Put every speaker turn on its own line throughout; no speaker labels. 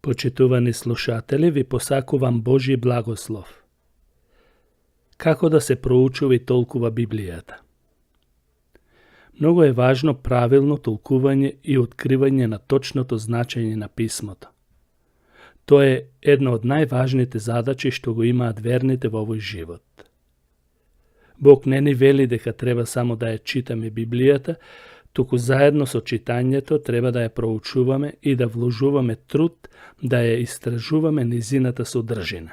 Почитувани слушатели, ви посакувам Божи благослов. Како да се проучува и толкува Библијата? Многу е важно правилно толкување и откривање на точното значење на писмото. Тоа е една од најважните задачи што го имаат верните во овој живот. Бог не ни вели дека треба само да ја читаме Библијата, туку заедно со читањето треба да ја проучуваме и да вложуваме труд да ја истражуваме низината содржина.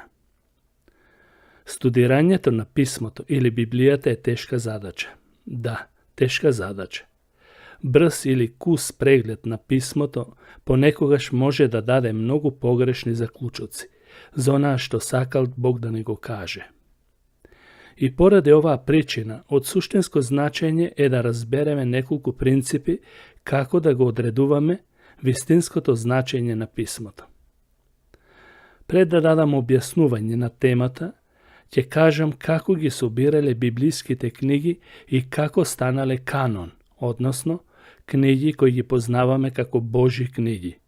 Студирањето на писмото или Библијата е тешка задача. Да, тешка задача. Брз или кус преглед на писмото понекогаш може да даде многу погрешни заклучоци за онаа што сакал Бог да ни го каже. И поради оваа причина, од суштинско значење е да разбереме неколку принципи како да го одредуваме вистинското значење на писмото. Пред да дадам објаснување на темата, ќе кажам како ги собирале библиските книги и како станале канон, односно книги кои ги познаваме како Божи книги,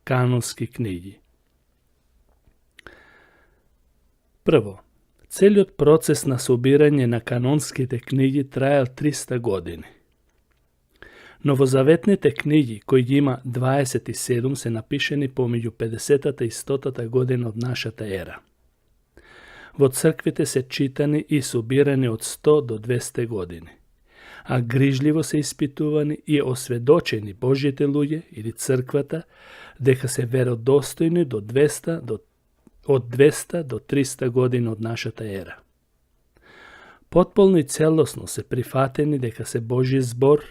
канонски книги. Прво, целиот процес на собирање на канонските книги траел 300 години. Новозаветните книги, кои ги има 27, се напишени помеѓу 50-та и 100-та година од нашата ера. Во црквите се читани и собирани од 100 до 200 години, а грижливо се испитувани и осведочени Божите луѓе или црквата дека се веродостојни од 200 до 300 години од нашата ера. Потполно и целосно се прифатени дека се Божи збор,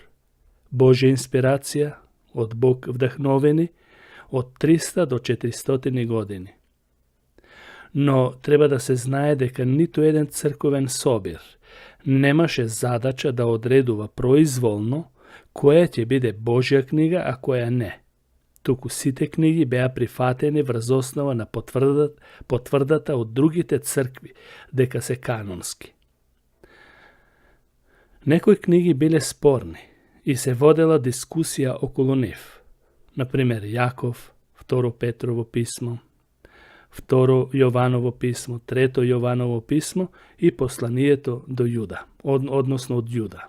Божја инспирација, од Бог вдахновени, од 300 до 400 години. Но треба да се знае дека ниту еден црковен собир немаше задача да одредува произволно која ќе биде Божја книга, а која не. Туку сите книги беа прифатени врз основа на потврдата од другите цркви дека се канонски. Некои книги биле спорни и се водела дискусија околу нив. Например, Јаков, 2 Петрово писмо, 2 Јованово писмо, 3 Јованово писмо и посланието до Јуда, односно од Јуда.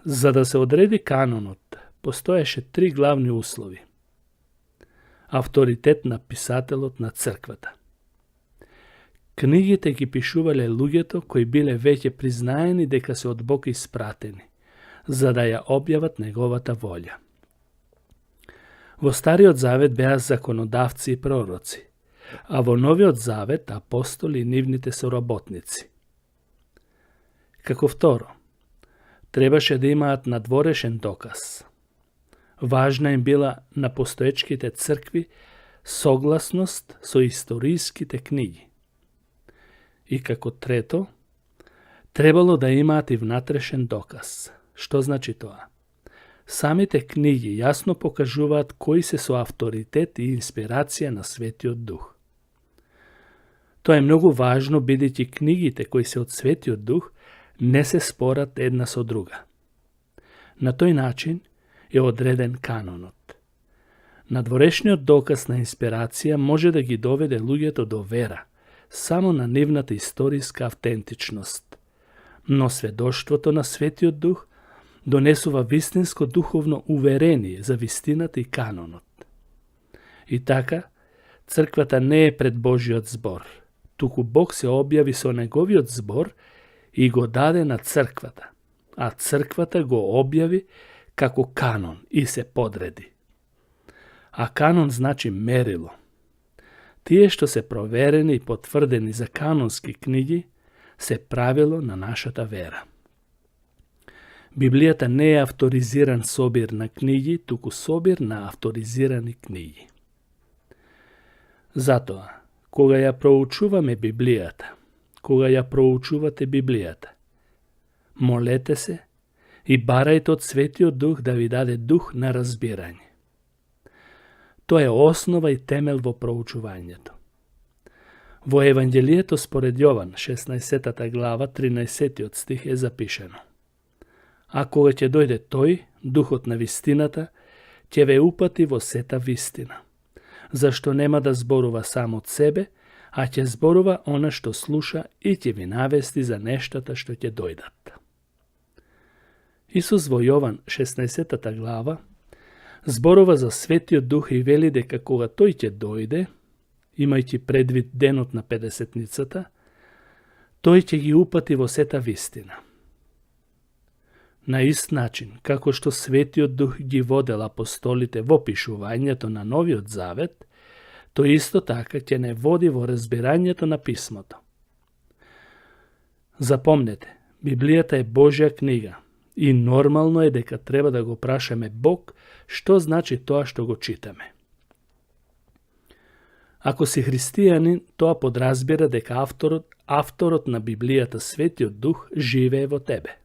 За да се одреди канонот, постоеше 3 главни услови. Авторитет на писателот на црквата. Книгите ги пишувале луѓето кои биле веќе признаени дека се од Бог испратени, за да ја објават неговата волја. Во Стариот Завет беа законодавци и пророци, а во Новиот Завет апостоли и нивните соработници. Како второ, требаше да имаат надворешен доказ. Важна им била на постоечките цркви согласност со историските книги. И како трето, требало да имаат и внатрешен доказ. Што значи тоа? Самите книги јасно покажуваат кои се со авторитет и инспирација на Светиот Дух. Тоа е многу важно, бидејќи книгите кои се од Светиот Дух не се спорат една со друга. На тој начин е одреден канонот. Надворешниот доказ на инспирација може да ги доведе луѓето до вера, само на нивната историска автентичност. Но сведоштвото на Светиот Дух донесува вистинско духовно уверение за вистината и канонот. И така, црквата не е пред Божиот збор, туку Бог се објави со неговиот збор и го даде на црквата, а црквата го објави како канон и се подреди. А канон значи мерило. Тие што се проверени и потврдени за канонски книги се правило на нашата вера. Библијата не е авторизиран собир на книги, туку собир на авторизирани книги. Затоа, кога ја проучуваме Библијата, кога ја проучувате Библијата, молете се и барајте од Светиот Дух да ви даде дух на разбирање. Тоа е основа и темел во проучувањето. Во Евангелието според Јован, 16 глава, 13 стих е запишено: А кога ќе дојде тој, Духот на вистината, ќе ве упати во сета вистина. зашто нема да зборува сам од себе, а ќе зборува она што слуша и ќе ви навести за нештата што ќе дојдат. Исус во Јован 16 глава зборува за Светиот Дух и вели дека кога тој ќе дојде, имајќи предвид денот на Педесетницата, тој ќе ги упати во сета вистина. На ист начин, како што Светиот Дух ги водел апостолите во пишувањето на Новиот Завет, тој исто така ќе не води во разбирањето на писмото. Запомнете, Библијата е Божја книга и нормално е дека треба да го прашаме Бог што значи тоа што го читаме. Ако си христијанин, тоа подразбира дека авторот на Библијата, Светиот Дух, живее во тебе.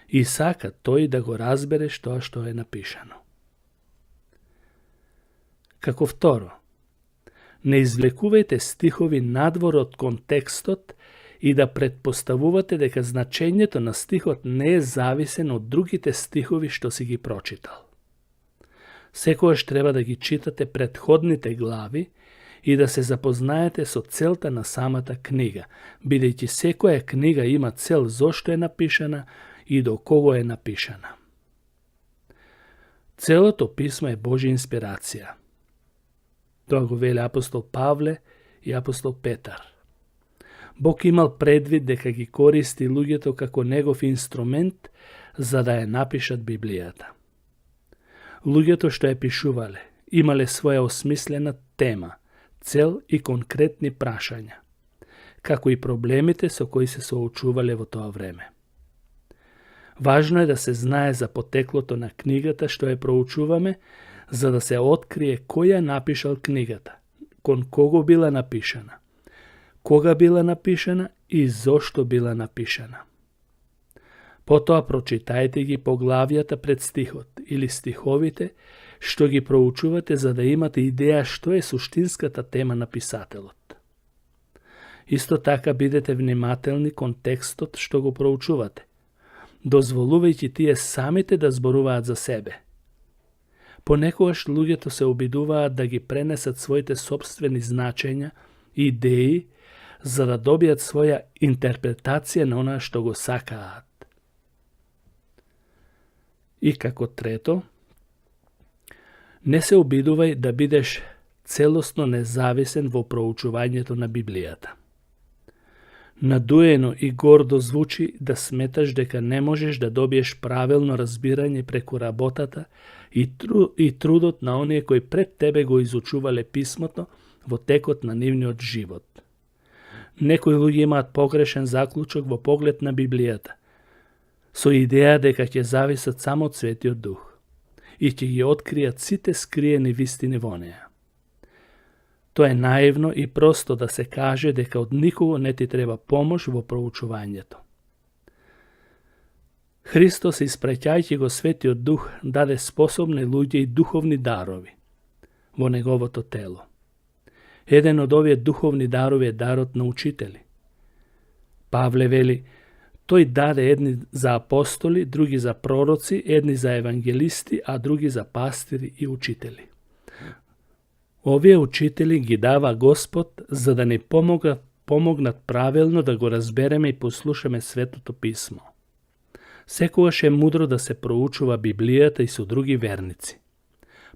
И сака тој да го разбереш тоа што е напишано. Како второ, не извлекувајте стихови надвор од контекстот и да предпоставувате дека значењето на стихот не е зависен од другите стихови што си ги прочитал. Секогаш треба да ги читате претходните глави и да се запознаете со целта на самата книга, бидејќи секоја книга има цел зошто е напишана и до кого е напишана. Целото писмо е Божја инспирација. Тоа го веле апостол Павле и апостол Петар. Бог имал предвид дека ги користи луѓето како негов инструмент за да ја напишат Библијата. Луѓето што ја пишувале имале своја осмислена тема, цел и конкретни прашања, како и проблемите со кои се соочувале во тоа време. Важно е да се знае за потеклото на книгата што ја проучуваме, за да се открие кој ја напишал книгата, кон кого била напишана, кога била напишана и зошто била напишана. Потоа прочитајте ги поглавјата пред стихот или стиховите што ги проучувате за да имате идеја што е суштинската тема на писателот. Исто така бидете внимателни кон текстот што го проучувате, дозволувајќи тие самите да зборуваат за себе. Понекогаш луѓето се обидуваат да ги пренесат своите сопствени значења и идеи за да добијат своја интерпретација на она што го сакаат. И како трето, не се обидувај да бидеш целосно независен во проучувањето на Библијата. Надуено и гордо звучи да сметаш дека не можеш да добиеш правилно разбирање преку работата и трудот на оние кои пред тебе го изучувале писмото во текот на нивниот живот. Некои луѓе имаат погрешен заклучок во поглед на Библијата, со идеја дека ќе зависат само од Светиот Дух и ќе ги откријат сите скриени вистини во неја. Тоа е наивно и просто да се каже дека од никого не ти треба помош во проучувањето. Христос, испраќајќи го Светиот Дух, даде способни луѓе и духовни дарови во неговото тело. Еден од овие духовни дарови е дарот на учители. Павле вели, тој даде едни за апостоли, други за пророци, едни за евангелисти, а други за пастири и учители. Овие учители ги дава Господ за да ни помогнат правилно да го разбереме и послушаме Светото Писмо. Секогаш е мудро да се проучува Библијата и со други верници,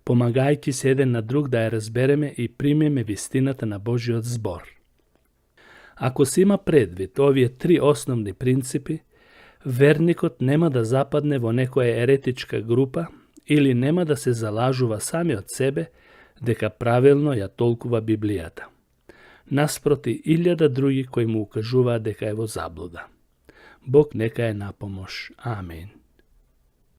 помагајќи се еден на друг да ја разбереме и примеме вистината на Божиот збор. Ако се има предвид овие три основни принципи, верникот нема да западне во некоја еретичка група или нема да се залажува сами од себе дека правилно ја толкува Библијата, наспроти 1000 други кои му укажуваат дека е во заблуда. Бог нека е на помош. Амин.